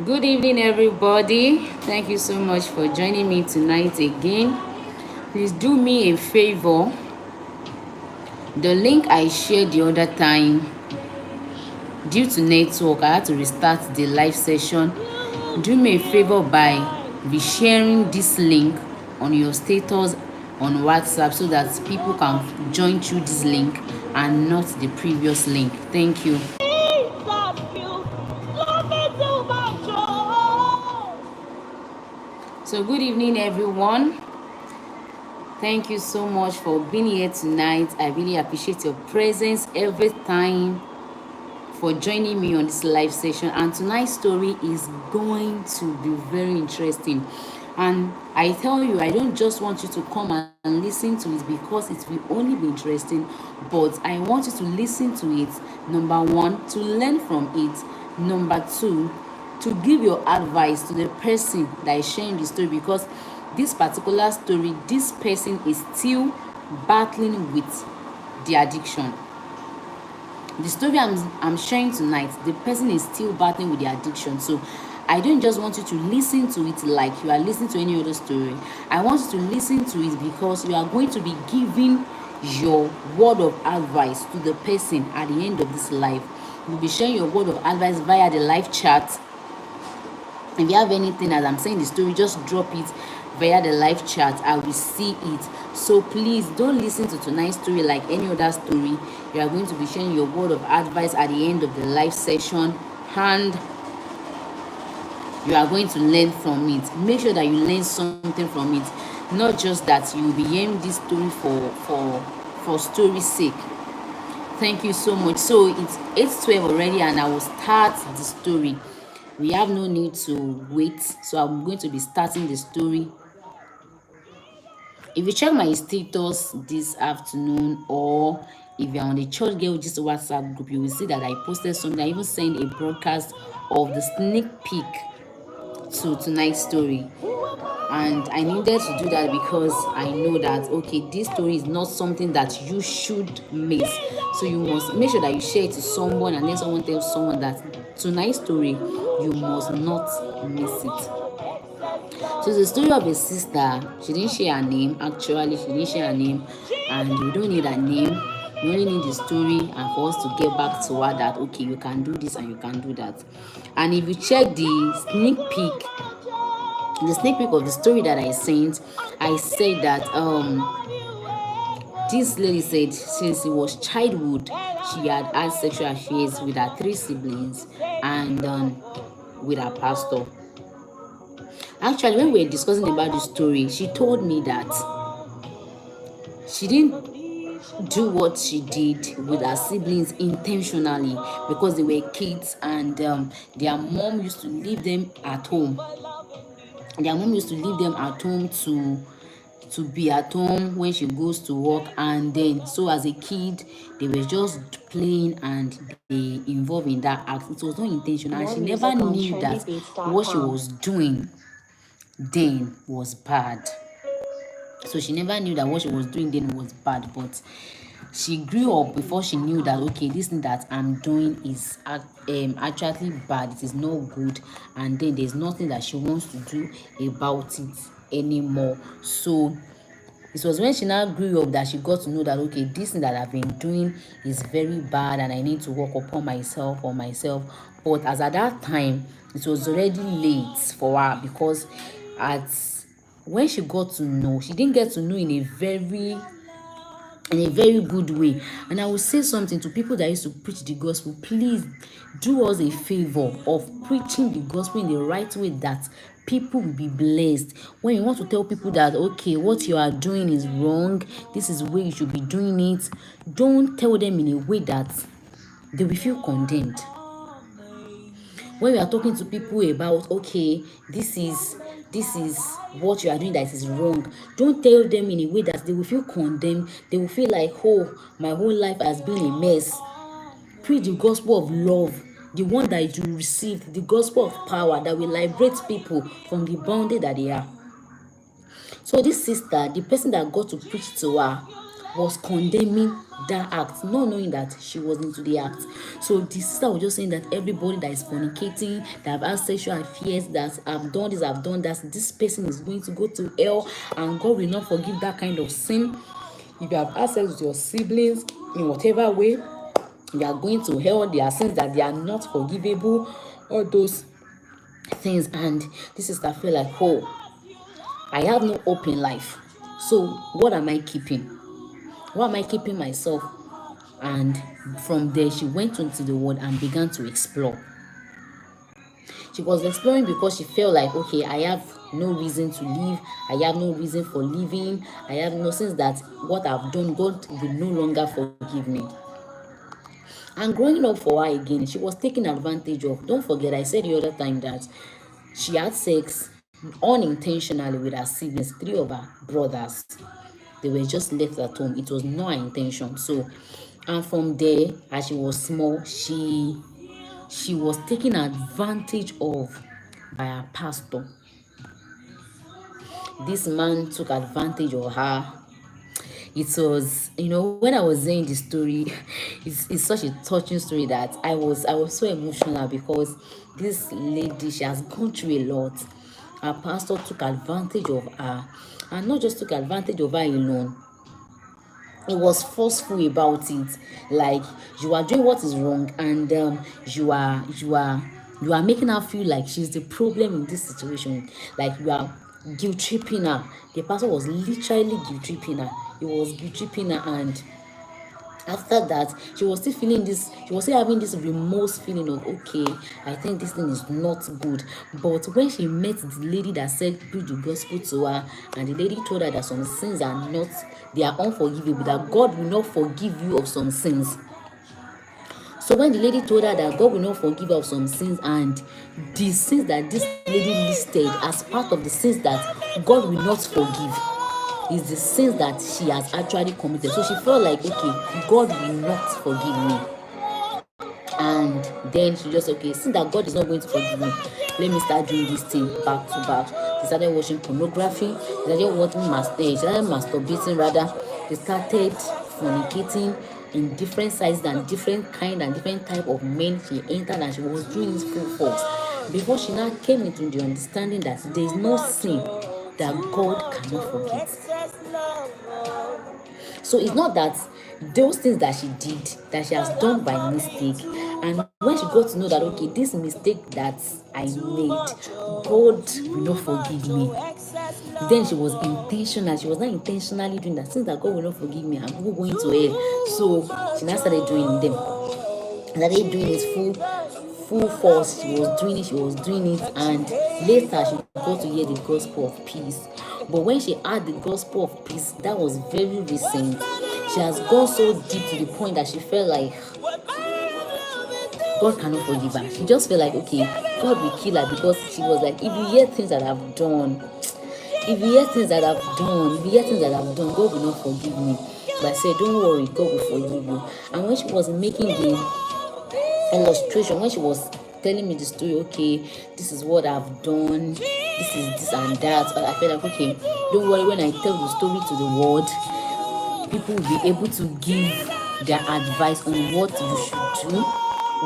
Good evening, everybody. Thank you so much for joining me tonight again. Please do me a favor. The link I shared the other time, due to network, I had to restart the live session. Do me a favor by resharing this link on your status on WhatsApp so that people can join through this link and not the previous link. Thank you. So good evening, everyone. Thank you so much for being here tonight. I really appreciate your presence every time, for joining me on this live session. And tonight's story is going to be very interesting. And I tell you, I don't just want you to come and listen to it because it will only be interesting, but I want you to listen to it, number one, to learn from it, number two, to give your advice to the person that is sharing the story, because this particular story, this person is still battling with the addiction. The story I'm sharing tonight, the person is still battling with the addiction. So I don't just want you to listen to it like you are listening to any other story. I want you to listen to it because you are going to be giving your word of advice to the person at the end of this live. You'll be sharing your word of advice via the live chat. If you have anything as I'm saying the story, just drop it via the live chat. I will see it. So please don't listen to tonight's story like any other story. You are going to be sharing your word of advice at the end of the live session, and you are going to learn from it. Make sure that you learn something from it, not just that you will be hearing this story for story's sake. Thank you so much. So it's 8:12 already, and I will start the story. We have no need to wait, so I'm going to be starting the story. If you check my status this afternoon, or if you're on the Church Girl Just WhatsApp group, you will see that I posted something. I even sent a broadcast of the sneak peek to tonight's story, and I needed to do that because I know that okay, this story is not something that you should miss. So you must make sure that you share it to someone, and then someone tells someone that tonight's story, you must not miss it. So it's the story of a sister. She didn't share her name. Actually, she didn't share her name, and we don't need her name. We only need the story, and for us to get back to her that okay, you can do this and you can do that. And if you check the sneak peek of the story that I sent, I said that this lady said since it was childhood, she had sexual affairs with her three siblings and with her pastor. Actually, when we were discussing about the story, she told me that she didn't do what she did with her siblings intentionally, because they were kids, and their mom used to leave them at home. Their mom used to leave them at home to be at home when she goes to work, and then so as a kid they were just playing and they involved in that act. It was not intentional, and she never knew that what she was doing then was bad. So she never knew that what she was doing then was bad, but she grew up before she knew that okay, this thing that I'm doing is actually bad, it is not good, and then there's nothing that she wants to do about it anymore. So it was when she now grew up that she got to know that okay, this thing that I've been doing is very bad and I need to work upon myself or myself. But as at that time, it was already late for her, because at when she got to know, she didn't get to know in a very good way. And I will say something to people that used to preach the gospel: please do us a favor of preaching the gospel in the right way, that people will be blessed. When you want to tell people that okay, what you are doing is wrong, this is the way you should be doing it, don't tell them in a way that they will feel condemned. When we are talking to people about okay, this is what you are doing that is wrong, don't tell them in a way that they will feel condemned. They will feel like, oh, my whole life has been a mess. Preach the gospel of love, the one that you received, the gospel of power that will liberate people from the bondage that they are. So this sister, the person that got to preach to her, was condemning that act, not knowing that she was into the act. So the sister was just saying that everybody that is fornicating, that have had sexual affairs, that have done this, have done that, this person is going to go to hell, and God will not forgive that kind of sin. If you have had sex with your siblings in whatever way, you are going to hell. There are sins that they are not forgivable, all those things. And this sister feel like, oh, I have no hope in life. So what am I keeping? What am I keeping myself? And from there, she went into the world and began to explore. She was exploring because she felt like, okay, I have no reason to live. I have no reason for living. I have no sense that what I've done, God will no longer forgive me. And growing up for her again, she was taken advantage of. Don't forget, I said the other time that she had sex unintentionally with her siblings, 3 of her brothers. They were just left at home. It was not her intention. So, and from there, as she was small, she was taken advantage of by her pastor. This man took advantage of her. It was, when I was saying the story, it's such a touching story that I was so emotional, because this lady, she has gone through a lot. Her pastor took advantage of her, and not just took advantage of her alone. He was forceful about it, like, you are doing what is wrong, and you are making her feel like she's the problem in this situation, like you are guilt tripping her. The pastor was literally guilt tripping her. He was guilt tripping her, and after that, she was still feeling this, she was still having this remorse feeling of, okay, I think this thing is not good. But when she met the lady that said preach the gospel to her, and the lady told her that some sins are not, they are unforgivable, that God will not forgive you of some sins. So when the lady told her that God will not forgive her of some sins, and the sins that this lady listed as part of the sins that God will not forgive is the sins that she has actually committed. So she felt like, okay, God will not forgive me. And then she just, okay, since that God is not going to forgive me, let me start doing this thing back to back. She started watching pornography. She started masturbating rather. They started fornicating in different sizes and different kind and different type of men she entered, and she was doing this full force. Before she now came into the understanding that there is no sin that God cannot forgive. So it's not that those things that she did, that she has done by mistake, and when she got to know that, okay, this mistake that I made, God will not forgive me, then she was intentional. She was not intentionally doing that. Since that God will not forgive me, I'm going to hell. So she now started doing them. Started doing it full force. She was doing it, and later she got to hear the gospel of peace. But when she heard the gospel of peace, that was very recent. She has gone so deep to the point that she felt like God cannot forgive her. She just felt like, okay, God will kill her, because she was like, if you hear things that I've done, God will not forgive me. But I said, don't worry, God will forgive you. And when she was making the illustration, when she was telling me the story, okay, this is what I've done, this is this and that, I felt like, okay, don't worry, when I tell the story to the world, people will be able to give their advice on what you should do,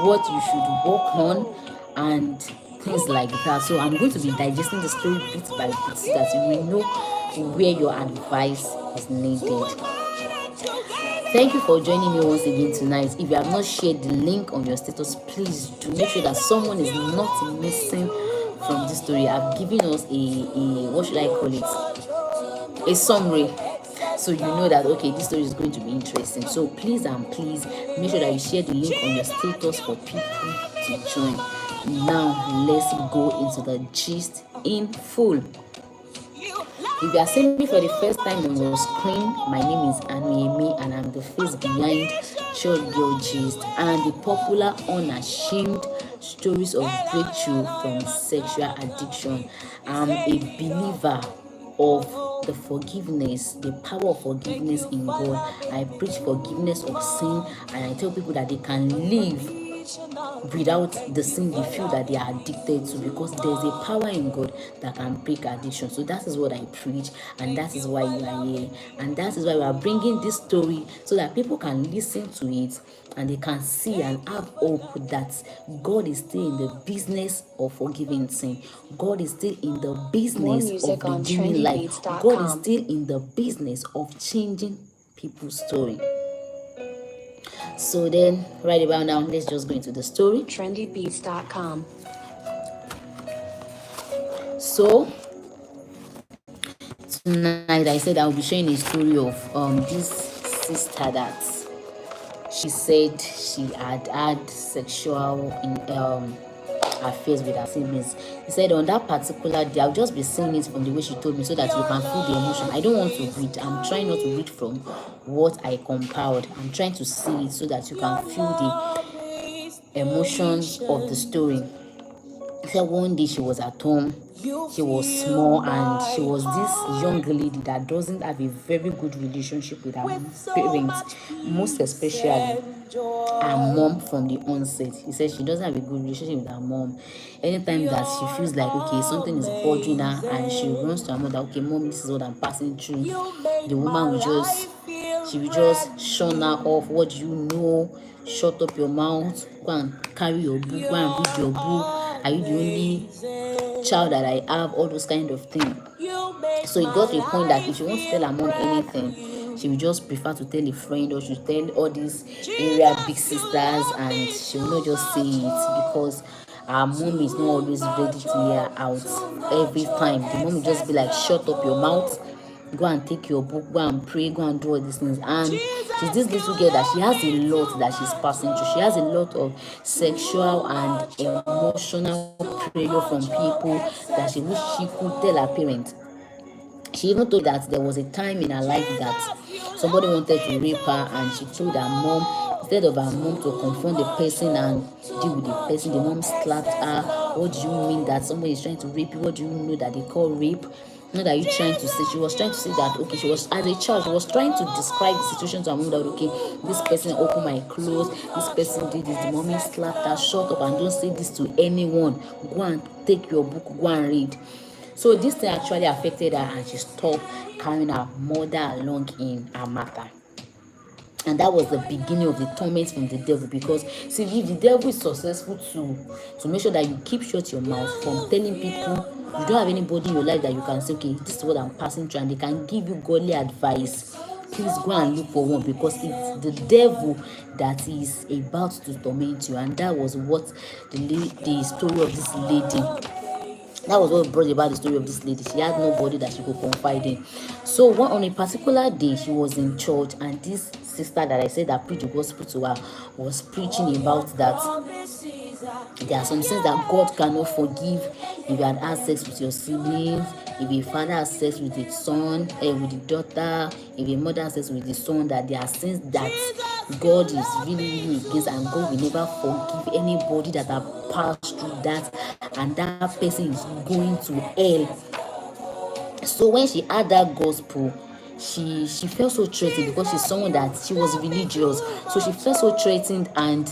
what you should work on, and things like that. So I'm going to be digesting the story bit by bit, so that you will know where your advice is needed. Thank you for joining me once again tonight. If you have not shared the link on your status, please do make sure that someone is not missing from this story. I've given us a what should I call it? A summary. So you know that, okay, this story is going to be interesting. So please make sure that you share the link on your status for people to join. Now let's go into the gist in full. If you are seeing me for the first time on your screen, my name is Unashamed, and I'm the face behind Church Girl Gist and the popular Unashamed stories of breakthrough from sexual addiction. I'm a believer of the forgiveness, the power of forgiveness in God. I preach forgiveness of sin, and I tell people that they can live without the sin they feel that they are addicted to, because there's a power in God that can break addiction. So that is what I preach, and that is why you are here, and that is why we are bringing this story, so that people can listen to it and they can see and have hope that God is still in the business of forgiving sin. God is still in the business of redeeming life. God is still in the business of changing people's story. So then, right about now, let's just go into the story. Trendybeats.com. So tonight, I said I'll be sharing a story of this sister that she said she had sexual affairs with her siblings. He said on that particular day, I'll just be saying it from the way she told me, so that you can feel the emotion. I don't want to read. I'm trying not to read from what I compiled. I'm trying to see it so that you can feel the emotions of the story. He said one day she was at home. She was small, and she was this young lady that doesn't have a very good relationship with her parents, most especially her mom from the onset. He said she doesn't have a good relationship with her mom. Anytime that she feels like, okay, something is bothering her, and she runs to her mother, okay, mom, this is what I'm passing through, the woman she will just shun her off. What do you know? Shut up your mouth. Go and carry your book. Go and read your book. Are you the only child that I have? All those kind of things. So it got to a point that if she wants to tell her mom anything, she will just prefer to tell a friend, or she will tell all these area big sisters, and she will not just say it, because her mom is not always ready to hear her out every time. The mom will just be like, shut up your mouth, go and take your book, go and pray, go and do all these things. And she's this little girl that she has a lot that she's passing through. She has a lot of sexual and emotional pressure from people that she wish she could tell her parents. She even told that there was a time in her life that somebody wanted to rape her, and she told her mom, instead of her mom to confront the person and deal with the person, the mom slapped her. What do you mean that somebody is trying to rape you? What do you know that they call rape? Not that you trying to say. She was trying to say that, okay, she was, as a child, she was trying to describe the situation to her mom, that okay, this person opened my clothes, this person did this, the mommy slapped her, shut up and don't say this to anyone, go and take your book, go and read. So this thing actually affected her, and she stopped carrying her mother along in her matter. And that was the beginning of the torment from the devil. Because see, if the devil is successful to make sure that you keep shut your mouth from telling people, you don't have anybody in your life that you can say, okay, this is what I'm passing through, and they can give you godly advice, please go and look for one, because it's the devil that is about to torment you. And that was what the story of this lady, that was what brought about the story of this lady. She had nobody that she could confide in. So on a particular day, she was in church, and this sister that I said that preached the gospel to her was preaching about that there are some sins that God cannot forgive. If you had sex with your siblings, if a father has sex with his son, with the daughter, if a mother has sex with the son, that there are sins that God is really, really against, and God will never forgive anybody that have passed through that, and that person is going to hell. So when she heard that gospel, she felt so threatened, because she's someone that she was religious. So she felt so threatened, and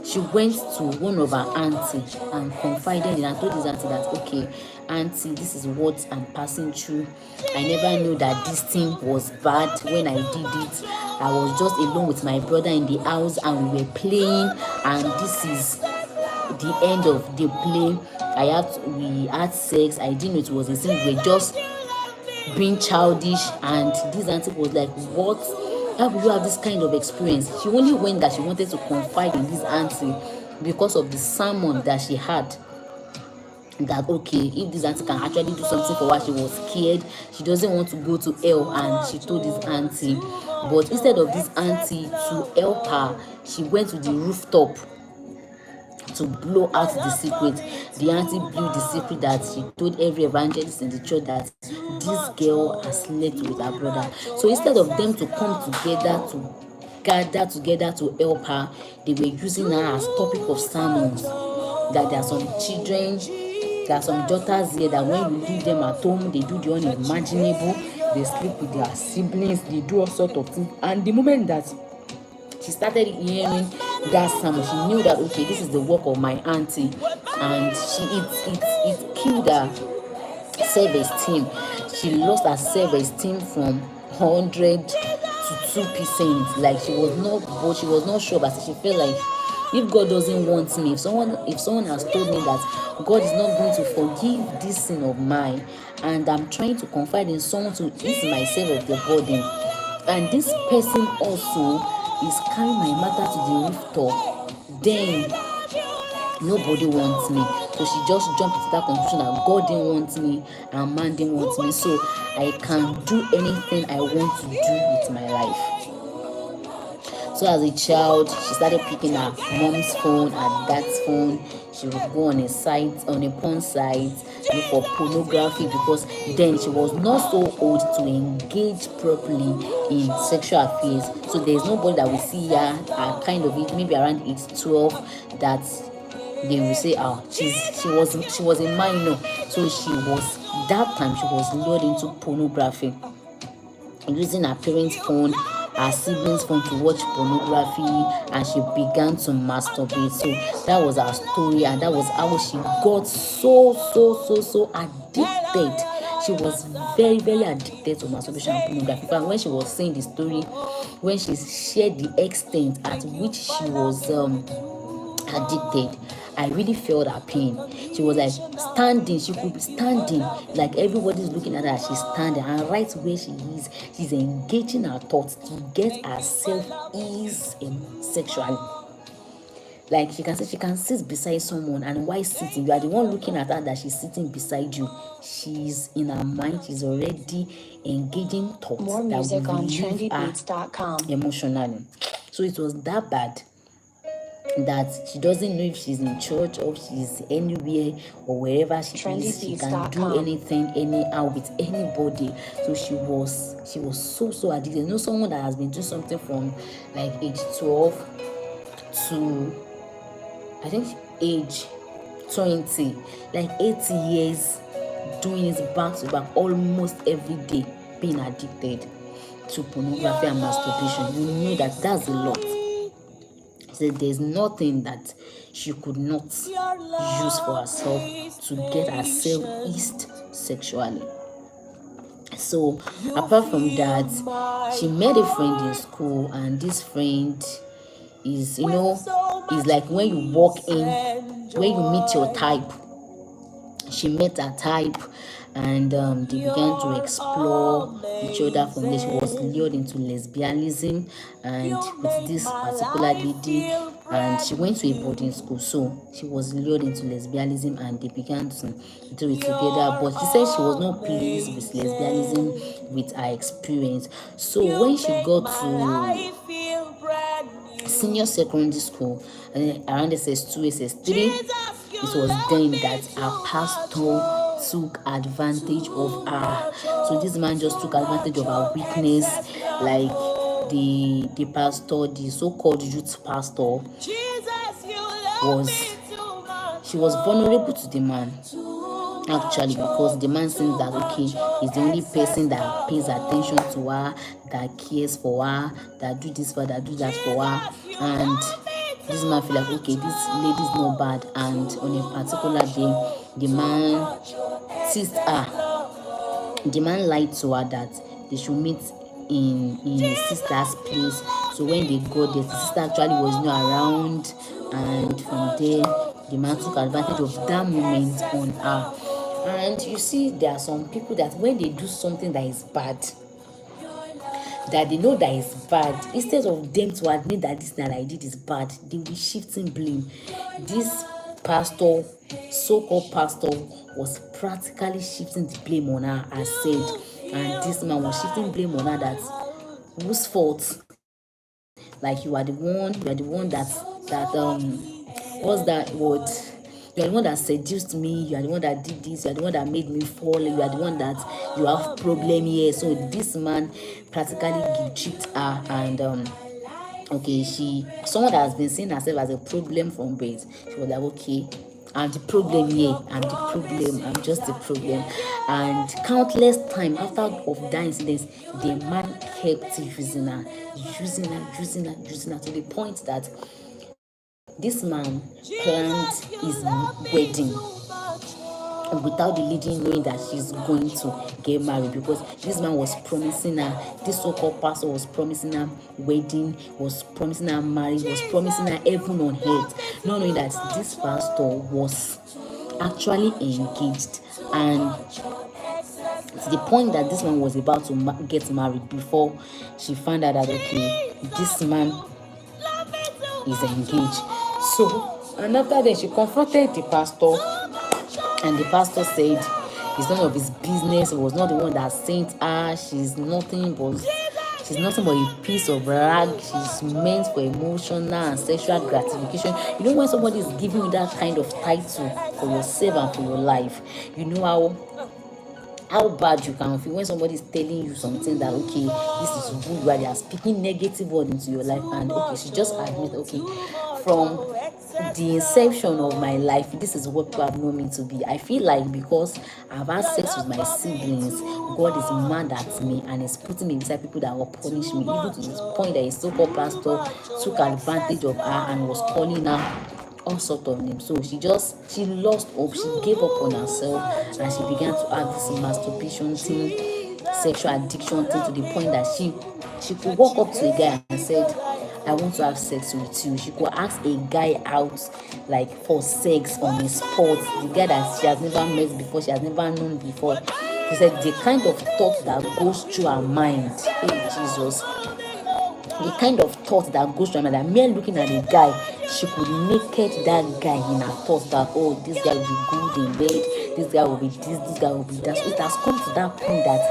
she went to one of her auntie and confided in her, told this auntie that, okay, auntie, this is what I'm passing through. I never knew that this thing was bad. When I did it, I was just alone with my brother in the house, and we were playing, and this is the end of the play. We had sex. I didn't know it was a sin. We were just being childish. And this auntie was like, what? How will you have this kind of experience? She only went that she wanted to confide in this auntie because of the sermon that she had, that okay, if this auntie can actually do something for her, she was scared, she doesn't want to go to hell. And she told this auntie, but instead of this auntie to help her, she went to the rooftop to blow out the secret. The auntie blew the secret that she told every evangelist in the church, that this girl has slept with her brother. So instead of them to come together to gather together to help her, they were using her as topic of sermons. That there are some children, there are some daughters here, that when you leave them at home, they do the unimaginable, they sleep with their siblings, they do all sorts of things. And the moment that she started hearing that sermon. She knew that okay, this is the work of my auntie, and it killed her self-esteem. She lost her self-esteem from 100 to 2%. Like she was not, but she was not sure, but she felt like if God doesn't want me, if someone has told me that God is not going to forgive this sin of mine, and I'm trying to confide in someone to ease myself of the burden, and this person also is carrying my matter to the rooftop, then nobody wants me. So she just jumped into that conclusion that God didn't want me and man didn't want me, so I can do anything I want to do with my life. So as a child, she started picking her mom's phone, her dad's phone. She would go on a site, on a porn site, look for pornography, because then she was not so old to engage properly in sexual affairs. So there's nobody that will see her at kind of it, maybe around age 12, that they will say, oh, she was a minor. So she was, that time she was lured into pornography, using her parents' phone, her siblings' phone to watch pornography, and she began to masturbate. So that was her story, and that was how she got so addicted. She was very, very addicted to masturbation and pornography. But when she was saying the story, when she shared the extent at which she was addicted, I really felt her pain. She was like standing, she could be standing, like everybody's looking at her, she's standing, and right where she is, she's engaging her thoughts to get herself ease in sexually. Like she can sit beside someone, and while sitting, you are the one looking at her that she's sitting beside you. She's in her mind, she's already engaging thoughts that will relieve her emotionally. So it was that bad that she doesn't know if she's in church or she's anywhere or wherever she is. She can do anything anyhow with anybody. So she was so addicted. You know, someone that has been doing something from like age 12 to I think age 20, like 80 years, doing it back to back almost every day, being addicted to pornography and masturbation. You know that that's a lot. So there's nothing that she could not use for herself to get herself eased sexually. So apart from that, she met a friend in school, and this friend is like when you walk in, when you meet your type. She met her type, and they began to explore each other. From there, she was lured into lesbianism and with this particular lady, and she went to a boarding school, so she was lured into lesbianism, and they began to do it together. But she said she was not pleased with lesbianism, with her experience. So when she got to senior secondary school, around SS2, SS3, it was then that our pastor took advantage of her. So this man just took advantage of her weakness, like the pastor, the so-called youth pastor, was she was vulnerable to the man, actually, because the man seems that okay, he's the only person that pays attention to her, that cares for her, that do this for her, that do that for her. And this man feel like okay, this lady's not bad, and on a particular day the man teased her. The man lied to her that they should meet in his sister's place. So when they got there, the sister actually was not around, and from there the man took advantage of that moment on her. And you see, there are some people that when they do something that is bad, that they know that is bad, instead of them to admit that this that I did is bad, they will be shifting blame. This pastor, so-called pastor, was practically shifting the blame on her, as said, and this man was shifting blame on her, that whose fault? Like you are the one that what's that word? You are the one that seduced me, you are the one that did this, you are the one that made me fall, you are the one that you have problem here. So this man practically guilt-tripped her, and okay, someone that has been seeing herself as a problem from birth, she was like, okay, I'm the problem here, I'm just the problem. And countless time after of that incident, the man kept using her to the point that this man planned his wedding without the lady knowing that she's going to get married, because this man was promising her, this so-called pastor was promising her wedding, was promising her marriage, was promising her heaven on earth, not knowing that this pastor was actually engaged, and to the point that this man was about to get married before she found out that okay, this man is engaged. So, and after that she confronted the pastor, and the pastor said it's none of his business. It was not the one that sent her. She's nothing but a piece of rag. She's meant for emotional and sexual gratification. You know, when somebody is giving you that kind of title for yourself and for your life, you know how bad you can feel when somebody is telling you something that okay, this is good, while they are speaking negative word into your life. And okay, she just admit, okay, from the inception of my life, this is what people have known me to be. I feel like because I've had sex with my siblings, God is mad at me and is putting me beside people that will punish me, even to this point that a so-called pastor took advantage of her and was calling her all sort of names. So she lost hope, she gave up on herself, and she began to have this masturbation thing, sexual addiction thing, to the point that she could walk up to a guy and said, I want to have sex with you. She could ask a guy out like for sex on the spot, the guy that she has never met before, she has never known before. She said the kind of thought that goes through her mind, hey Jesus, the kind of thought that goes through her mind, that mere looking at a guy, she could naked that guy in her thoughts that, oh, this guy will be good in bed, this guy will be this guy will be that. So it has come to that point that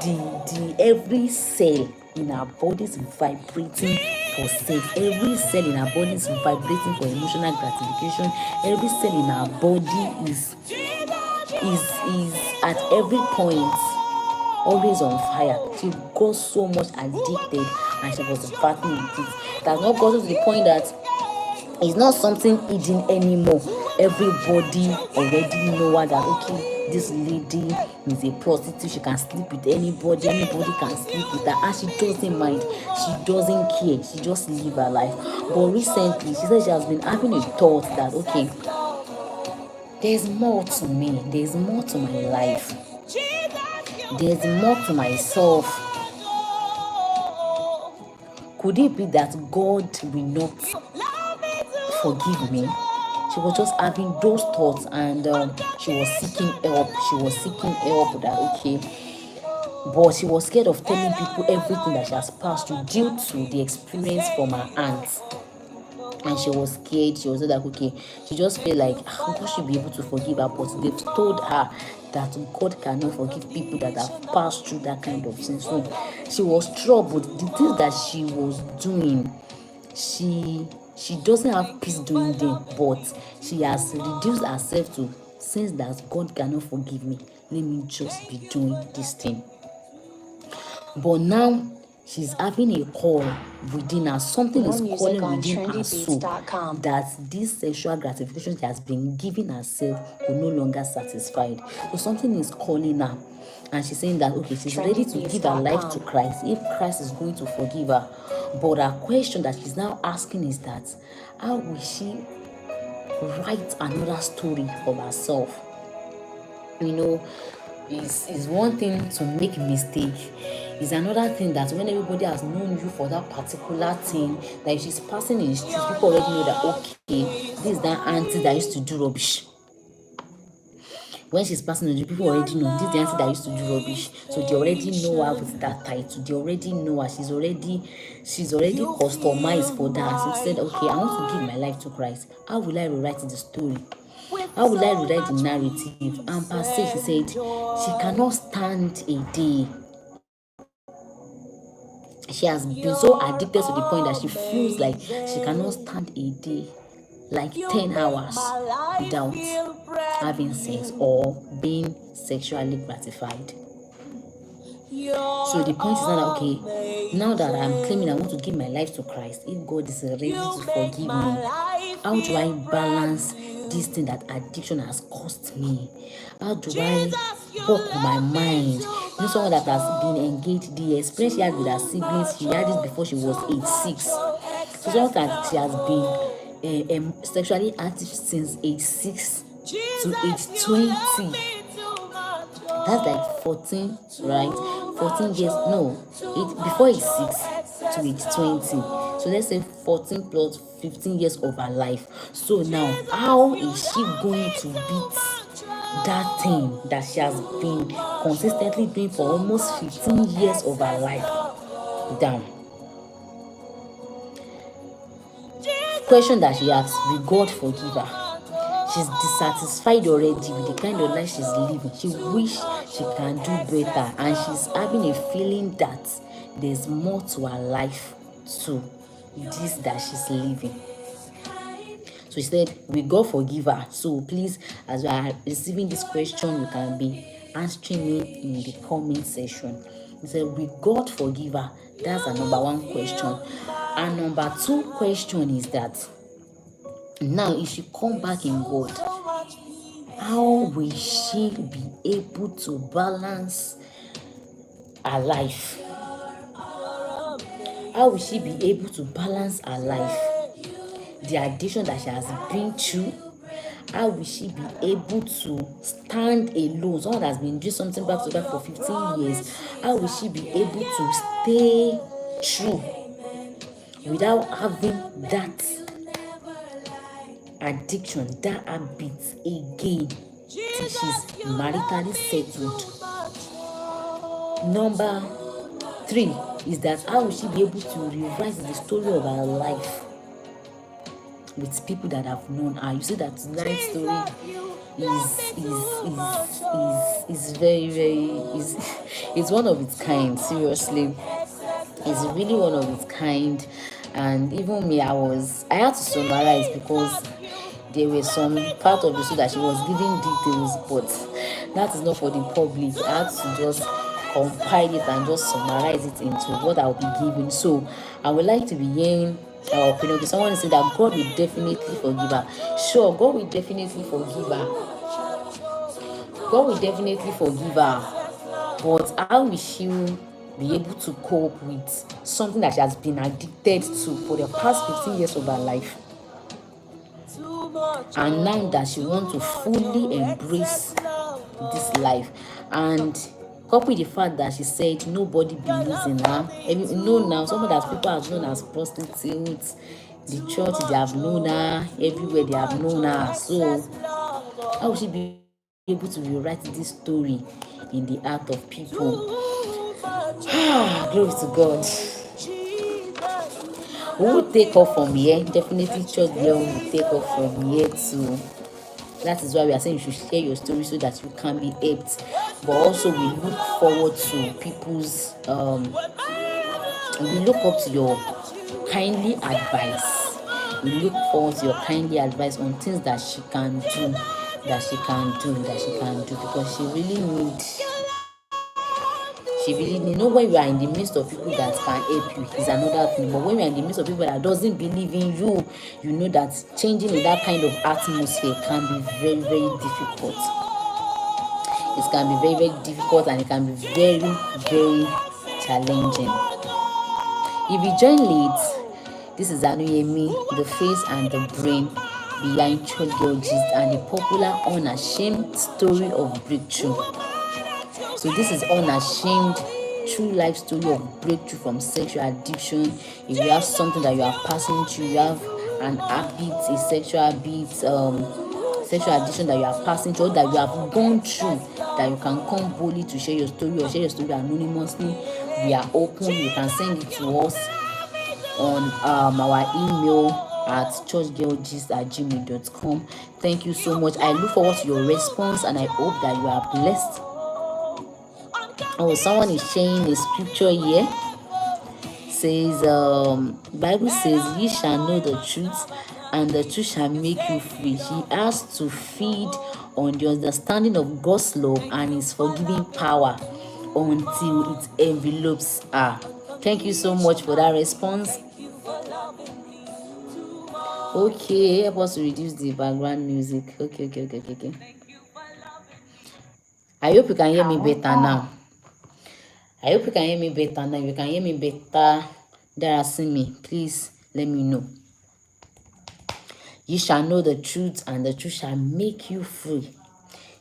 the every cell in our body is vibrating for sex, every cell in our body is vibrating for emotional gratification, every cell in our body is at every point always on fire. She got so much addicted and she was battling with it. It has not gotten to the point that it's not something hidden anymore. Everybody already know her that okay, this lady is a prostitute, she can sleep with anybody can sleep with her, and she doesn't mind, she doesn't care, she just live her life. But recently she said she has been having a thought that okay, there's more to me, there's more to my life, there's more to myself. Could it be that God will not forgive me? She was just having those thoughts, and she was seeking help. That okay, but she was scared of telling people everything that she has passed through due to the experience from her aunt. And she was scared. She was like, okay, she just felt like God should be able to forgive her, but they've told her that God cannot forgive people that have passed through that kind of thing. So she was troubled. The things that she was doing, she doesn't have peace doing them, but she has reduced herself to, since that God cannot forgive me, let me just be doing this thing. But now she's having a call within her. Something is calling within her soul that this sexual gratification she has been giving herself will no longer satisfied. So something is calling her, and she's saying that okay, she's ready to give her life to Christ if Christ is going to forgive her. But her question that she's now asking is that how will she write another story of herself? You know, is one thing to make mistake. Is another thing that when everybody has known you for that particular thing, that if she's passing in the street, people already know that okay, this is that auntie that used to do rubbish. When she's passing on, people already know this is the auntie that used to do rubbish. So they already know her with that title. They already know her. She's already customized for that. So she said, okay, I want to give my life to Christ. How will I rewrite the story? How will I rewrite the narrative? And per se, she said she cannot stand a day. She has been so addicted to the point that she feels like she cannot stand a day, like 10 hours without having sex or being sexually gratified. So the point is now that okay, now that I'm claiming I want to give my life to Christ, if God is ready to forgive me, how do I balance this thing that addiction has cost me? How do I work on my mind? You know, someone that has been engaged, the experience she had with her siblings, she had this before she was age 6. So sometimes she has been sexually active since age 6 to age 20. That's like 14, right? 14 years, no, before age 6 to age 20. So let's say 14 plus 15 years of her life. So now, how is she going to beat that thing that she has been consistently doing for almost 15 years of her life down? Question that she asks, will God forgive her? She's dissatisfied already with the kind of life she's living. She wish she can do better, and she's having a feeling that there's more to her life to this that she's living. So she said, will God forgive her? So please, as you are receiving this question, you can be answering me in the comment section. He said, will God forgive her? That's a number one question. And number two question is that, now if she come back in God, how will she be able to balance her life? How will she be able to balance her life? The addiction that she has been through. How will she be able to stand alone? Someone that has been doing something back to back for 15 years. How will she be able to stay true without having that addiction, that habit again till she's maritally settled? Number three is that, how will she be able to rewrite the story of her life with people that have known her? You see that life story is very, very is one of its kind. Seriously, it's really one of its kind. And even me, I had to summarize because there were some part of the story that she was giving details, but that is not for the public. I had to just compile it and just summarize it into what I'll be giving. So I would like to be hearing our opinion. Okay, someone is saying that God will definitely forgive her. Sure, God will definitely forgive her. God will definitely forgive her. But how will she be able to cope with something that she has been addicted to for the past 15 years of her life? And now that she wants to fully embrace this life, and couple with the fact that she said nobody believes in her. Now some of that people have known as prostitutes, the church they have known her, everywhere they have known her. So how will she be able to rewrite this story in the heart of people? Glory to God. We will take off from here. Definitely church girl will take off from here too. That is why we are saying you should share your story so that you can be helped. But also we look forward to people's we look up to your kindly advice. We look forward to your kindly advice on things that she can do, because she really needs. When you are in the midst of people that can help you is another thing. But when you are in the midst of people that doesn't believe in you, you know that changing in that kind of atmosphere can be very, very difficult. It can be very, very difficult, and it can be very, very challenging. If you join late, this is Anuyemi, the face and the brain behind Church Girl Gist and the popular Unashamed story of breakthrough. So this is Unashamed, true life story of breakthrough from sexual addiction. If you have something that you are passing through, you have an habit, a sexual habit, sexual addiction that you are passing through, that you have gone through, that you can come boldly to share your story or share your story anonymously. We are open. You can send it to us on our email at churchgirlgist@gmail.com. Thank you so much. I look forward to your response, and I hope that you are blessed. Oh, someone is sharing a scripture here. Says Bible says, ye shall know the truth, and the truth shall make you free. He has to feed on the understanding of God's love and his forgiving power until it envelopes her. Thank you so much for that response. Okay, help us to reduce the background music. Okay. I hope you can hear me better now. If you can hear me better, Darasimi, please let me know. You shall know the truth, and the truth shall make you free.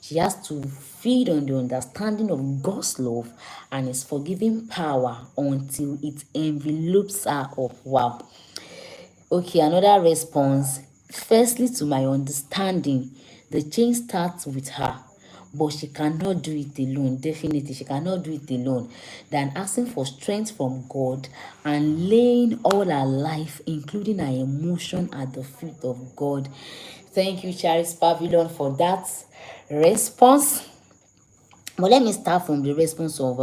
She has to feed on the understanding of God's love and His forgiving power until it envelopes her up. Wow. Okay, another response. Firstly, to my understanding, the change starts with her, but she cannot do it alone. Definitely, she cannot do it alone. Than asking for strength from God and laying all her life, including her emotion, at the feet of God. Thank you, Charis Pavilion, for that response. But let me start from the response of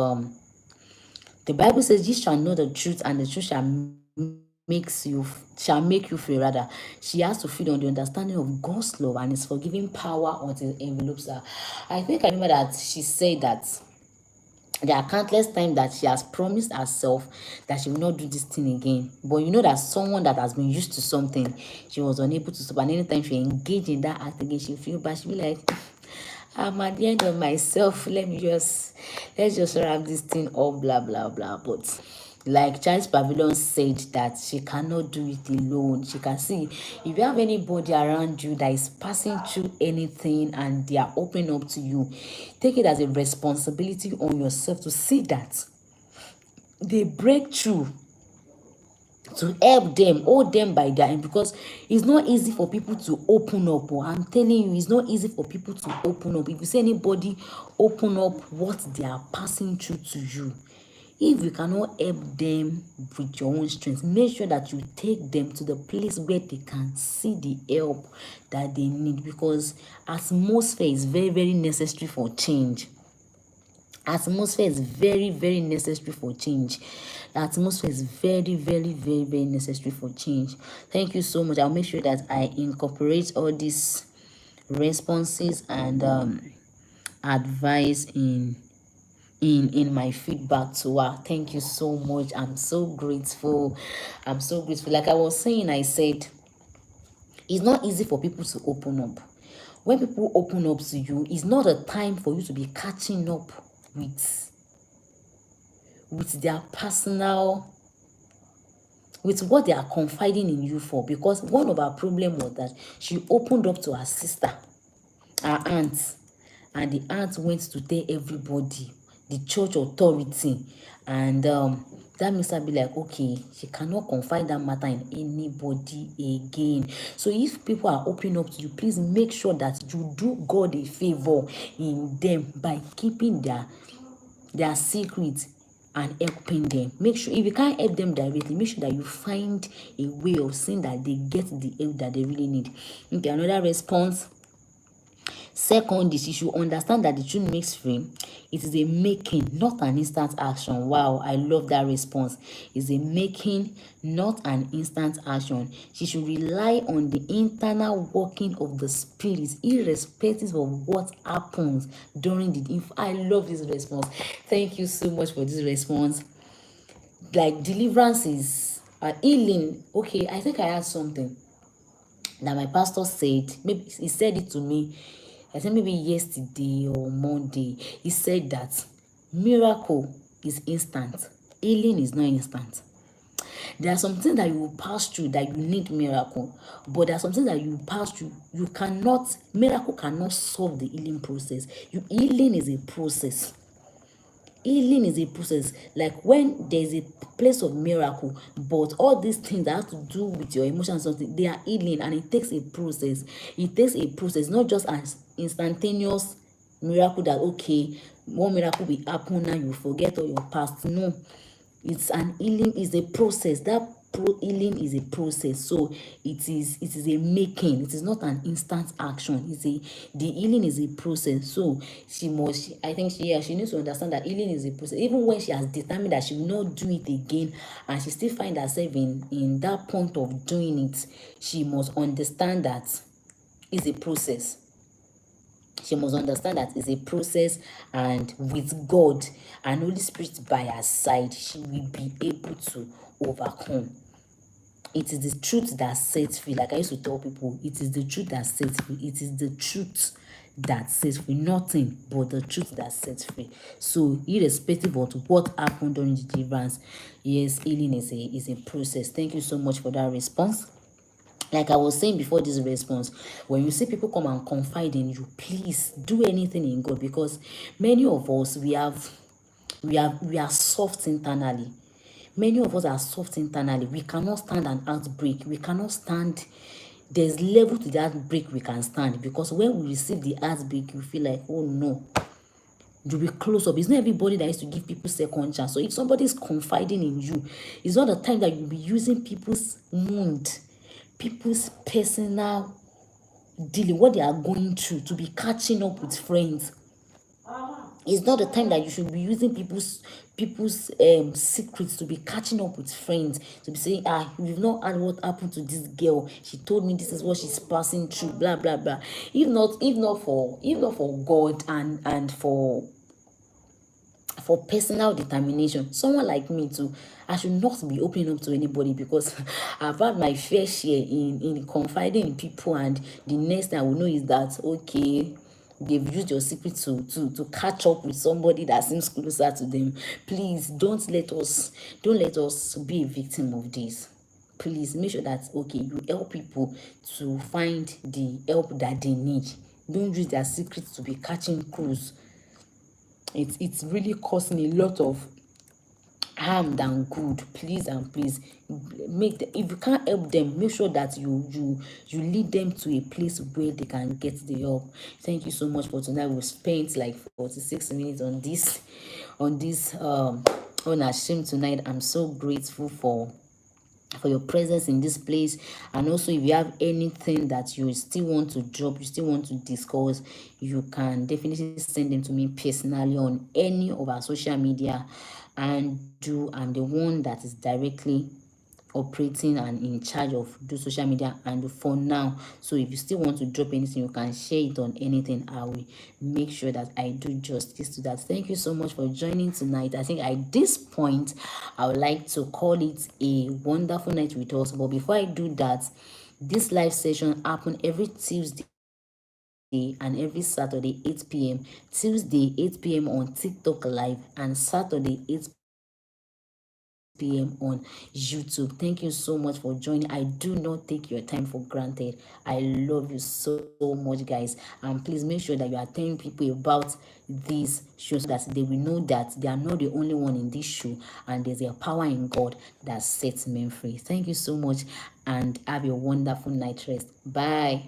the Bible says, "You shall know the truth, and the truth shall make you free." Rather, she has to feed on the understanding of God's love and His forgiving power until it envelopes her. I think I remember that she said that there are countless times that she has promised herself that she will not do this thing again. But you know that someone that has been used to something, she was unable to stop. And anytime she engage in that act again, she feel bad. She be like, I'm at the end of myself. Let's just wrap this thing up, blah blah blah. But like Charles Pavilion said, that she cannot do it alone. She can see, if you have anybody around you that is passing through anything and they are opening up to you, take it as a responsibility on yourself to see that they break through, to help them, hold them by their hand, because it's not easy for people to open up. Oh, I'm telling you, it's not easy for people to open up. If you see anybody open up what they are passing through to you, if you cannot help them with your own strength, make sure that you take them to the place where they can see the help that they need, because atmosphere is very, very necessary for change. Atmosphere is very, very necessary for change. The atmosphere is very, very, very, very necessary for change. Thank you so much. I'll make sure that I incorporate all these responses and advice in my feedback to her. Thank you so much. I'm so grateful. I'm so grateful. Like I was saying, I said it's not easy for people to open up. When people open up to you, it's not a time for you to be catching up with their personal, with what they are confiding in you for. Because one of our problem was that she opened up to her sister, her aunt, and the aunt went to tell everybody, the church authority, and that makes her be like, okay, she cannot confide that matter in anybody again. So if people are opening up to you, please make sure that you do God a favor in them by keeping their secrets and helping them. Make sure, if you can't help them directly, make sure that you find a way of seeing that they get the help that they really need. Okay, another response. Second is, you should understand that the truth makes free. It is a making, not an instant action. Wow, I love that response. It's a making, not an instant action. She should rely on the internal working of the spirit, irrespective of what happens during the. I love this response. Thank you so much for this response. Like, deliverance is healing. Okay, I think I had something that my pastor said. Maybe he said it to me, I think maybe yesterday or Monday. He said that miracle is instant, healing is not instant. There are some things that you will pass through that you need miracle, but there are some things that you pass through, you cannot, miracle cannot solve the healing process. Healing is a process. Healing is a process. Like when there's a place of miracle, but all these things that have to do with your emotions, something, they are healing, and it takes a process. It takes a process, not just as instantaneous miracle that, okay, one miracle will happen now you forget all your past. No, it's an healing, is a process. That healing is a process. So it is a making. It is not an instant action. The healing is a process. So I think she needs to understand that healing is a process. Even when she has determined that she will not do it again, and she still find herself in that point of doing it, she must understand that it's a process. She must understand that it's a process, and with God and Holy Spirit by her side, she will be able to overcome. It is the truth that sets free. Like I used to tell people, it is the truth that sets free. It is the truth that sets free. Nothing but the truth that sets free. So irrespective of what happened during the deliverance, yes, healing is a process. Thank you so much for that response. Like I was saying before this response, when you see people come and confide in you, please do anything in God, because many of us, we are soft internally. Many of us are soft internally. We cannot stand an outbreak. We cannot stand. There's level to that break we can stand, because when we receive the outbreak, you feel like, oh no, you will close up. It's not everybody that is to give people second chance. So if somebody is confiding in you, it's not the time that you'll be using people's wound, people's personal dealing, what they are going through, to be catching up with friends. It's not the time that you should be using people's secrets to be catching up with friends, to be saying, you've not heard what happened to this girl, she told me this is what she's passing through, blah blah blah. If not for God and for personal determination, someone like me too, I should not be opening up to anybody, because I've had my fair share in confiding in people, and the next thing I will know is that, okay, they've used your secret to catch up with somebody that seems closer to them. Please don't let us be a victim of this. Please make sure that, okay, you help people to find the help that they need. Don't use their secrets to be catching crews. It's really causing a lot of harm than good. Please and please, if you can't help them, make sure that you lead them to a place where they can get the help. Thank you so much for tonight. We spent like 46 minutes on this Unashamed tonight. I'm so grateful for your presence in this place. And also, if you have anything that you still want to drop, you still want to discuss, you can definitely send them to me personally on any of our social media. And I'm the one that is directly operating and in charge of do social media and for now. So if you still want to drop anything, you can share it on anything. I will make sure that I do justice to that. Thank you so much for joining tonight. I think at this point I would like to call it a wonderful night with us. But before I do that, this live session happen every Tuesday and every Saturday 8 p.m. Tuesday 8 p.m. on TikTok live, and Saturday 8 p.m. on YouTube. Thank you so much for joining. I do not take your time for granted. I love you so much, guys. And please make sure that you are telling people about these shows, so that they will know that they are not the only one in this show, and there's a power in God that sets men free. Thank you so much, and have a wonderful night rest. Bye.